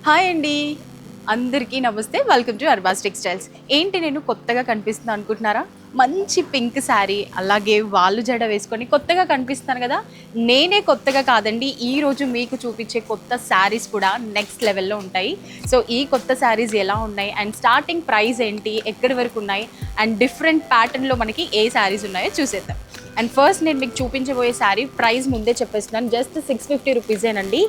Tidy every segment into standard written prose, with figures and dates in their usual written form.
Hi అండి, అందరికీ నమస్తే. Welcome to Arbaz textiles. ఏంటి నేను కొత్తగా కనిపిస్తున్నా అనుకుంటున్నారా? మంచి పింక్ శారీ, అలాగే వాళ్ళు జడ వేసుకొని కొత్తగా కనిపిస్తాను కదా. నేనే కొత్తగా కాదండి, ఈరోజు మీకు చూపించే కొత్త శారీస్ కూడా నెక్స్ట్ లెవెల్లో ఉంటాయి. సో ఈ కొత్త శారీస్ ఎలా ఉన్నాయి అండ్ స్టార్టింగ్ ప్రైస్ ఏంటి, ఎక్కడి వరకు ఉన్నాయి అండ్ డిఫరెంట్ ప్యాటర్న్లో మనకి ఏ శారీస్ ఉన్నాయో చూసేద్దాం. అండ్ ఫస్ట్ నేను మీకు చూపించబోయే శారీ ప్రైస్ ముందే చెప్పేస్తున్నాను, జస్ట్ 650 రూపీసేనండి.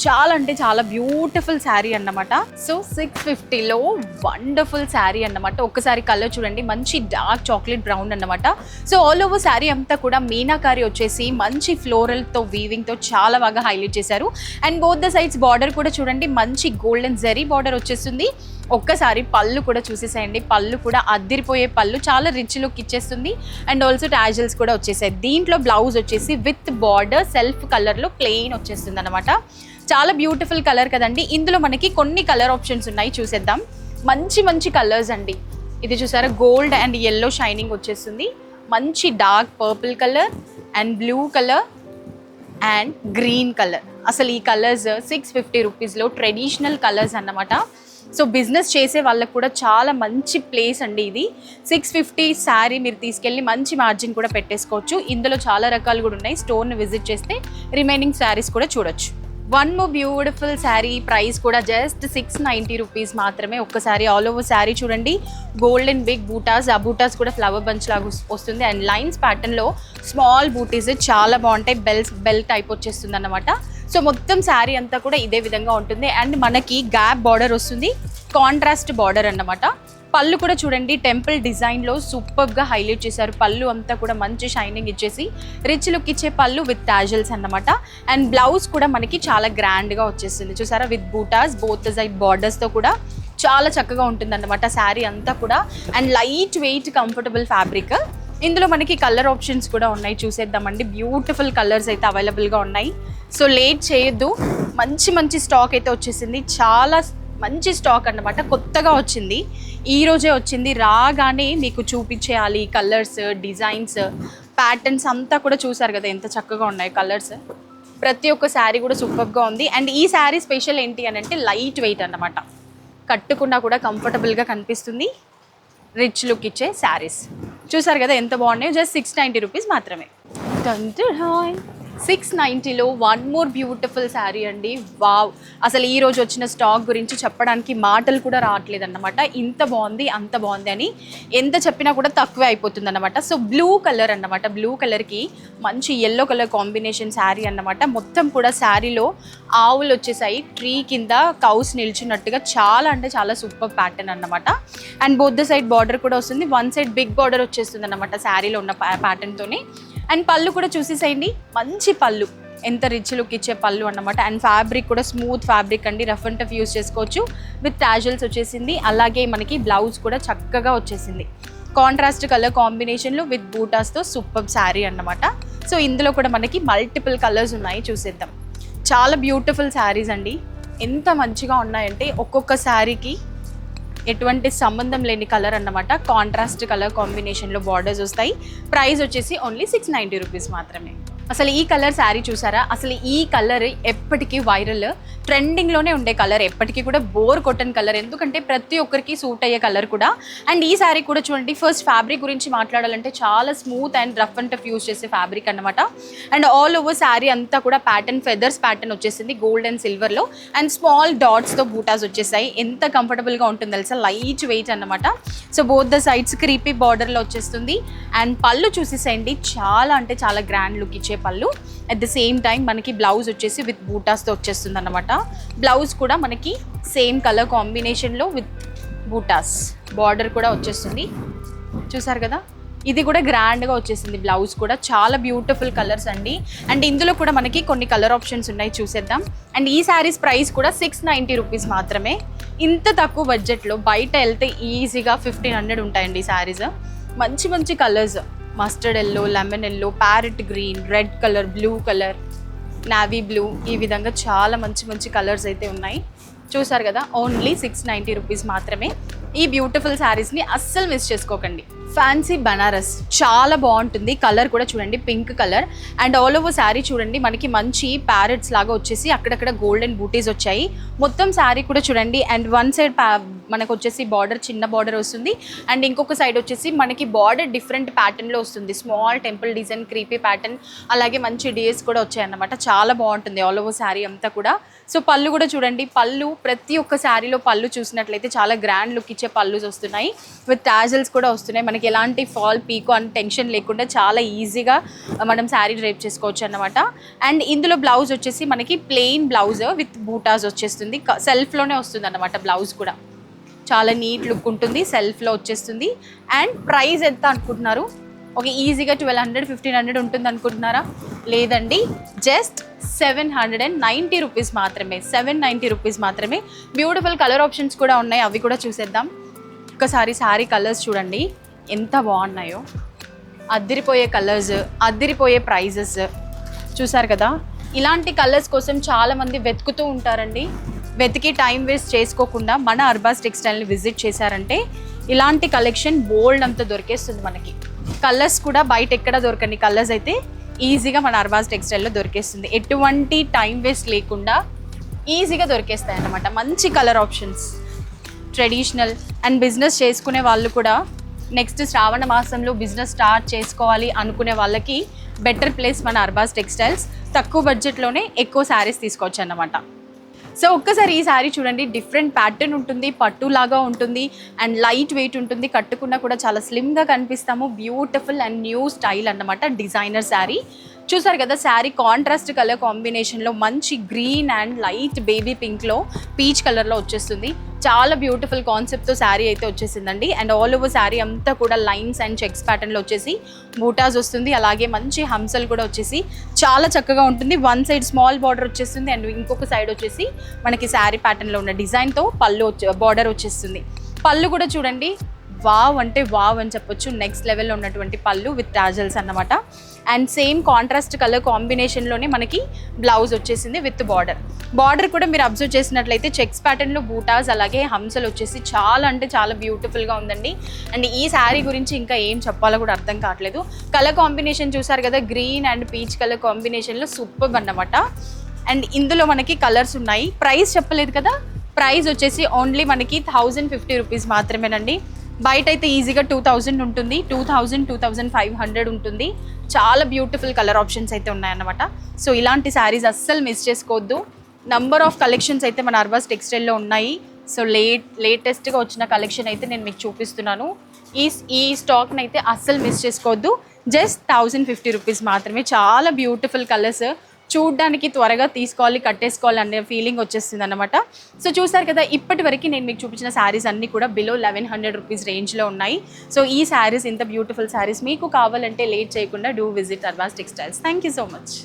చాలా అంటే చాలా బ్యూటిఫుల్ శారీ అన్నమాట. సో 650లో వండర్ఫుల్ శారీ అన్నమాట. ఒక్కసారి కలర్ చూడండి, మంచి డార్క్ చాక్లెట్ బ్రౌన్ అన్నమాట. సో ఆల్ ఓవర్ శారీ అంతా కూడా మీనాకారి వచ్చేసి మంచి ఫ్లోరల్తో వీవింగ్తో చాలా బాగా హైలైట్ చేశారు. And both the sides border కూడా చూడండి, మంచి గోల్డెన్ జరీ బార్డర్ వచ్చేస్తుంది. ఒక్కసారి పళ్ళు కూడా చూసేసేయండి, పళ్ళు కూడా అద్దిరిపోయే పళ్ళు, చాలా రిచ్ లుక్ ఇచ్చేస్తుంది. అండ్ ఆల్సో టాజిల్స్ కూడా వచ్చేసాయి. దీంట్లో బ్లౌజ్ వచ్చేసి విత్ బార్డర్ సెల్ఫ్ కలర్లో ప్లెయిన్ వచ్చేస్తుంది అనమాట. చాలా బ్యూటిఫుల్ కలర్ కదండి. ఇందులో మనకి కొన్ని కలర్ ఆప్షన్స్ ఉన్నాయి, చూసేద్దాం. మంచి మంచి కలర్స్ అండి. ఇది చూసారా, గోల్డ్ అండ్ ఎల్లో షైనింగ్ వచ్చేస్తుంది. మంచి dark purple colour and blue colour and green colour. అసలు ఈ కలర్స్ 650 రూపీస్లో ట్రెడిషనల్ కలర్స్ అన్నమాట. సో బిజినెస్ చేసే వాళ్ళకు కూడా చాలా మంచి ప్లేస్ అండి ఇది. 650 శారీ మీరు తీసుకెళ్ళి మంచి మార్జిన్ కూడా పెట్టేసుకోవచ్చు. ఇందులో చాలా రకాలు కూడా ఉన్నాయి. స్టోర్ని విజిట్ చేస్తే రిమైనింగ్ శారీస్ కూడా చూడొచ్చు. One more beautiful sari, price కూడా జస్ట్ 690 రూపీస్ మాత్రమే. ఒక్కసారి ఆల్ ఓవర్ శారీ చూడండి, గోల్డెన్ బిగ్ బూటాస్, ఆ బూటాస్ కూడా ఫ్లవర్ బంచ్ లాగా వస్తుంది. అండ్ లైన్స్ ప్యాటర్న్లో స్మాల్ బూటీస్ చాలా బాగుంటాయి. బెల్ టైప్ వచ్చేస్తుంది అన్నమాట. సో మొత్తం శారీ అంతా కూడా ఇదే విధంగా ఉంటుంది. అండ్ మనకి గ్యాప్ బార్డర్ వస్తుంది, కాంట్రాస్ట్ బార్డర్ అన్నమాట. పళ్ళు కూడా చూడండి, టెంపుల్ డిజైన్లో సూపర్గా హైలైట్ చేశారు. పళ్ళు అంతా కూడా మంచి షైనింగ్ ఇచ్చేసి రిచ్ లుక్ ఇచ్చే పళ్ళు విత్ టాజిల్స్ అన్నమాట. అండ్ బ్లౌజ్ కూడా మనకి చాలా గ్రాండ్గా వచ్చేస్తుంది, చూసారా, విత్ బూటాస్, బోత్ సైడ్ బార్డర్స్తో కూడా చాలా చక్కగా ఉంటుంది అన్నమాట శారీ అంతా కూడా. And light weight comfortable fabric. ఇందులో మనకి కలర్ ఆప్షన్స్ కూడా ఉన్నాయి, చూసేద్దామండి. బ్యూటిఫుల్ కలర్స్ అయితే అవైలబుల్గా ఉన్నాయి. సో లేట్ చేయొద్దు, మంచి మంచి స్టాక్ అయితే వచ్చేసింది. చాలా మంచి స్టాక్ అన్నమాట, కొత్తగా వచ్చింది, ఈరోజే వచ్చింది. రాగానే మీకు చూపించేయాలి. కలర్స్, డిజైన్స్, ప్యాటర్న్స్ అంతా కూడా చూసారు కదా ఎంత చక్కగా ఉన్నాయి కలర్స్. ప్రతి ఒక్క శారీ కూడా సూపర్గా ఉంది. అండ్ ఈ శారీ స్పెషల్ ఏంటి అని అంటే లైట్ వెయిట్ అన్నమాట. కట్టుకున్నా కూడా కంఫర్టబుల్గా కనిపిస్తుంది. రిచ్ లుక్ ఇచ్చే శారీస్ చూసారు కదా ఎంత బాగున్నాయో. జస్ట్ 690 రూపీస్ మాత్రమే. 690లో వన్ మోర్ బ్యూటిఫుల్ శారీ అండి. వావ్, అసలు ఈరోజు వచ్చిన స్టాక్ గురించి చెప్పడానికి మాటలు కూడా రావట్లేదు అన్నమాట. ఇంత బాగుంది, అంత బాగుంది అని ఎంత చెప్పినా కూడా తక్కువే అయిపోతుంది అన్నమాట. సో బ్లూ కలర్ అన్నమాట, బ్లూ కలర్కి మంచి ఎల్లో కలర్ కాంబినేషన్ శారీ అన్నమాట. మొత్తం కూడా శారీలో ఆవులు వచ్చేసాయి, ట్రీ కింద కౌస్ నిల్చున్నట్టుగా. చాలా అంటే చాలా సూపర్ ప్యాటర్న్ అన్నమాట. And both the side border కూడా వస్తుంది, వన్ సైడ్ బిగ్ బార్డర్ వచ్చేస్తుంది అన్నమాట శారీలో ఉన్న ప్యాటర్న్తోనే. అండ్ పళ్ళు కూడా చూసేసేయండి, మంచి పళ్ళు, ఎంత రిచ్ లుక్ ఇచ్చే పళ్ళు అన్నమాట. అండ్ ఫ్యాబ్రిక్ కూడా స్మూత్ ఫ్యాబ్రిక్ అండి, రఫ్ అండ్ టఫ్ యూజ్ చేసుకోవచ్చు. విత్ టాజిల్స్ వచ్చేసింది. అలాగే మనకి బ్లౌజ్ కూడా చక్కగా వచ్చేసింది, కాంట్రాస్ట్ కలర్ కాంబినేషన్లో విత్ బూటాస్తో సూపర్ శారీ అన్నమాట. సో ఇందులో కూడా మనకి మల్టిపుల్ కలర్స్ ఉన్నాయి, చూసేద్దాం. చాలా బ్యూటిఫుల్ శారీస్ అండి, ఎంత మంచిగా ఉన్నాయంటే ఒక్కొక్క శారీకి ఎటువంటి సంబంధం లేని కలర్ అన్నమాట. కాంట్రాస్ట్ కలర్ కాంబినేషన్లో బార్డర్స్ వస్తాయి. ప్రైస్ వచ్చేసి ఓన్లీ 690 రూపీస్ మాత్రమే. అసలు ఈ కలర్ శారీ చూసారా, అసలు ఈ కలర్ ఎప్పటికీ వైరల్, ట్రెండింగ్లోనే ఉండే కలర్, ఎప్పటికీ కూడా బోర్ కొట్టని కలర్, ఎందుకంటే ప్రతి ఒక్కరికి సూట్ అయ్యే కలర్ కూడా. అండ్ ఈ శారీ కూడా చూడండి, ఫస్ట్ ఫ్యాబ్రిక్ గురించి మాట్లాడాలంటే చాలా smooth and rough and tough use చేసే ఫ్యాబ్రిక్ అన్నమాట. అండ్ ఆల్ ఓవర్ శారీ అంతా కూడా ప్యాటర్న్, ఫెదర్స్ ప్యాటర్న్ వచ్చేసింది గోల్డ్ అండ్ సిల్వర్లో. అండ్ స్మాల్ డాట్స్తో బూటాస్ వచ్చేసాయి. ఎంత కంఫర్టబుల్గా ఉంటుంది తెలుసా, లైట్ వెయిట్ అన్నమాట. So both the sides creepy బార్డర్లో వచ్చేస్తుంది. అండ్ పళ్ళు చూసేసేయండి, చాలా అంటే చాలా గ్రాండ్ లుక్ ఇచ్చే పళ్ళు. అట్ ద సేమ్ టైం మనకి బ్లౌజ్ వచ్చేసి విత్ బూటాస్తో వచ్చేస్తుంది అన్నమాట. బ్లౌజ్ కూడా మనకి సేమ్ కలర్ కాంబినేషన్లో విత్ బూటాస్, బార్డర్ కూడా వచ్చేస్తుంది, చూసారు కదా. ఇది కూడా గ్రాండ్గా వచ్చేసింది బ్లౌజ్ కూడా. చాలా బ్యూటిఫుల్ కలర్స్ అండి. అండ్ ఇందులో కూడా మనకి కొన్ని కలర్ ఆప్షన్స్ ఉన్నాయి, చూసేద్దాం. అండ్ ఈ శారీస్ ప్రైస్ కూడా 690 రూపీస్ మాత్రమే. ఇంత తక్కువ బడ్జెట్లో బయట వెళ్తే ఈజీగా 1500 ఉంటాయండి ఈ శారీస్. మంచి మంచి colours, mustard yellow, lemon yellow, parrot green, red colour, blue colour, navy blue, ఈ విధంగా చాలా మంచి మంచి కలర్స్ అయితే ఉన్నాయి, చూసారు కదా. ఓన్లీ 690 రూపీస్ మాత్రమే. ఈ బ్యూటిఫుల్ శారీస్ని అస్సలు మిస్ చేసుకోకండి. ఫ్యాన్సీ బనారస్ చాలా బాగుంటుంది. కలర్ కూడా చూడండి, pink colour. And all over sari చూడండి, మనకి మంచి ప్యారెట్స్ లాగా వచ్చేసి అక్కడక్కడ గోల్డెన్ బూటీస్ వచ్చాయి. మొత్తం శారీ కూడా చూడండి. అండ్ వన్ సైడ్ మనకు వచ్చేసి బార్డర్, చిన్న బార్డర్ వస్తుంది. అండ్ ఇంకొక సైడ్ వచ్చేసి మనకి బార్డర్ డిఫరెంట్ ప్యాటర్న్లో వస్తుంది. Small temple design, creepy pattern, అలాగే మంచి డిఎస్ కూడా వచ్చాయన్నమాట. చాలా బాగుంటుంది ఆల్ ఓవర్ శారీ అంతా కూడా. సో పళ్ళు కూడా చూడండి, పళ్ళు ప్రతి ఒక్క శారీలో పళ్ళు చూసినట్లయితే చాలా గ్రాండ్ లుక్ ఇచ్చే పళ్ళుస్ వస్తున్నాయి. విత్ టాజల్స్ కూడా వస్తున్నాయి. మనకి ఎలాంటి ఫాల్, పీకో అని టెన్షన్ లేకుండా చాలా ఈజీగా మనం శారీ డ్రైప్ చేసుకోవచ్చు అన్నమాట. అండ్ ఇందులో బ్లౌజ్ వచ్చేసి మనకి ప్లెయిన్ బ్లౌజ్ విత్ బూటాస్ వచ్చేస్తుంది. సెల్ఫ్లోనే వస్తుంది అన్నమాట. బ్లౌజ్ కూడా చాలా నీట్ లుక్ ఉంటుంది, సెల్ఫ్లో వచ్చేస్తుంది. అండ్ ప్రైస్ ఎంత అనుకుంటున్నారు? ఓకే, ఈజీగా 1200-1500 ఉంటుంది అనుకుంటున్నారా? లేదండి, జస్ట్ 790 రూపీస్ మాత్రమే. 790 రూపీస్ మాత్రమే. బ్యూటిఫుల్ కలర్ ఆప్షన్స్ కూడా ఉన్నాయి, అవి కూడా చూసేద్దాం. ఒక్కసారి శారీ కలర్స్ చూడండి ఎంత బాగున్నాయో. అద్దిరిపోయే కలర్స్, అద్దిరిపోయే ప్రైజెస్. చూసారు కదా, ఇలాంటి కలర్స్ కోసం చాలామంది వెతుకుతూ ఉంటారండి. వెతికి టైం వేస్ట్ చేసుకోకుండా మన అర్బాస్ టెక్స్టైల్ని విజిట్ చేశారంటే ఇలాంటి కలెక్షన్ బోల్డ్ అంతా దొరికేస్తుంది మనకి. కలర్స్ కూడా బయట ఎక్కడ దొరకని కలర్స్ అయితే ఈజీగా మన అర్బాస్ టెక్స్టైల్లో దొరికేస్తుంది. ఎటువంటి టైం వేస్ట్ లేకుండా ఈజీగా దొరికేస్తాయి అన్నమాట. మంచి colour options. Traditional and business చేసుకునే వాళ్ళు కూడా నెక్స్ట్ శ్రావణ మాసంలో బిజినెస్ స్టార్ట్ చేసుకోవాలి అనుకునే వాళ్ళకి బెటర్ ప్లేస్ మన అర్బాస్ టెక్స్టైల్స్. తక్కువ బడ్జెట్లోనే ఎక్కువ శారీస్ తీసుకోవచ్చు అన్నమాట. సో ఒక్కసారి ఈ శారీ చూడండి, డిఫరెంట్ ప్యాటర్న్ ఉంటుంది, పట్టులాగా ఉంటుంది అండ్ లైట్ వెయిట్ ఉంటుంది. కట్టుకున్నా కూడా చాలా స్లిమ్గా కనిపిస్తాము. బ్యూటిఫుల్ అండ్ న్యూ స్టైల్ అన్నమాట, డిజైనర్ శారీ. చూసారు కదా, శారీ కాంట్రాస్ట్ కలర్ కాంబినేషన్లో మంచి గ్రీన్ అండ్ లైట్ బేబీ పింక్లో పీచ్ కలర్లో వచ్చేస్తుంది. చాలా బ్యూటిఫుల్ కాన్సెప్ట్తో శారీ అయితే వచ్చేసిందండి. అండ్ ఆల్ ఓవర్ శారీ అంతా కూడా లైన్స్ అండ్ చెక్స్ ప్యాటర్న్లో వచ్చేసి బూటాస్ వస్తుంది. అలాగే మంచి హంసలు కూడా వచ్చేసి చాలా చక్కగా ఉంటుంది. వన్ సైడ్ స్మాల్ బార్డర్ వచ్చేస్తుంది అండ్ ఇంకొక సైడ్ వచ్చేసి మనకి శారీ ప్యాటర్న్లో ఉన్న డిజైన్తో పళ్ళు బార్డర్ వచ్చేస్తుంది. పళ్ళు కూడా చూడండి, వావ్ అంటే వావ్ అని చెప్పొచ్చు. నెక్స్ట్ లెవెల్లో ఉన్నటువంటి పళ్ళు విత్ టాజల్స్ అన్నమాట. అండ్ సేమ్ కాంట్రాస్ట్ కలర్ కాంబినేషన్లోనే మనకి బ్లౌజ్ వచ్చేసింది విత్ బార్డర్. బార్డర్ కూడా మీరు అబ్జర్వ్ చేసినట్లయితే చెక్స్ ప్యాటర్న్లో బూటాస్ అలాగే హంసలు వచ్చేసి చాలా అంటే చాలా బ్యూటిఫుల్గా ఉందండి. అండ్ ఈ శారీ గురించి ఇంకా ఏం చెప్పాలో కూడా అర్థం కావట్లేదు. కలర్ కాంబినేషన్ చూసారు కదా, గ్రీన్ అండ్ పీచ్ కలర్ కాంబినేషన్లో సూపర్ అన్నమాట. అండ్ ఇందులో మనకి కలర్స్ ఉన్నాయి. ప్రైస్ చెప్పలేదు కదా, ప్రైస్ వచ్చేసి ఓన్లీ మనకి 1050 రూపీస్ మాత్రమేనండి. బయట అయితే ఈజీగా 2000 ఉంటుంది, 2500 ఉంటుంది. చాలా బ్యూటిఫుల్ కలర్ ఆప్షన్స్ అయితే ఉన్నాయన్నమాట. సో ఇలాంటి శారీస్ అస్సలు మిస్ చేసుకోవద్దు. నంబర్ ఆఫ్ కలెక్షన్స్ అయితే మన అర్బాస్ టెక్స్టైల్లో ఉన్నాయి. సో లేటెస్ట్గా వచ్చిన కలెక్షన్ అయితే నేను మీకు చూపిస్తున్నాను. ఈ స్టాక్ని అయితే అస్సలు మిస్ చేసుకోవద్దు. జస్ట్ 1050 రూపీస్ మాత్రమే. చాలా బ్యూటిఫుల్ కలర్స్, చూడ్డానికి త్వరగా తీసుకోవాలి, కట్టేసుకోవాలి అనే ఫీలింగ్ వచ్చేస్తుంది అనమాట. సో చూసారు కదా, ఇప్పటి వరకు నేను మీకు చూపించిన శారీస్ అన్నీ కూడా బిలో 1100 రూపీస్ రేంజ్లో ఉన్నాయి. సో ఈ శారీస్, ఇంత బ్యూటిఫుల్ శారీస్ మీకు కావాలంటే లేట్ చేయకుండా do visit Arbaz textiles. Thank you so much.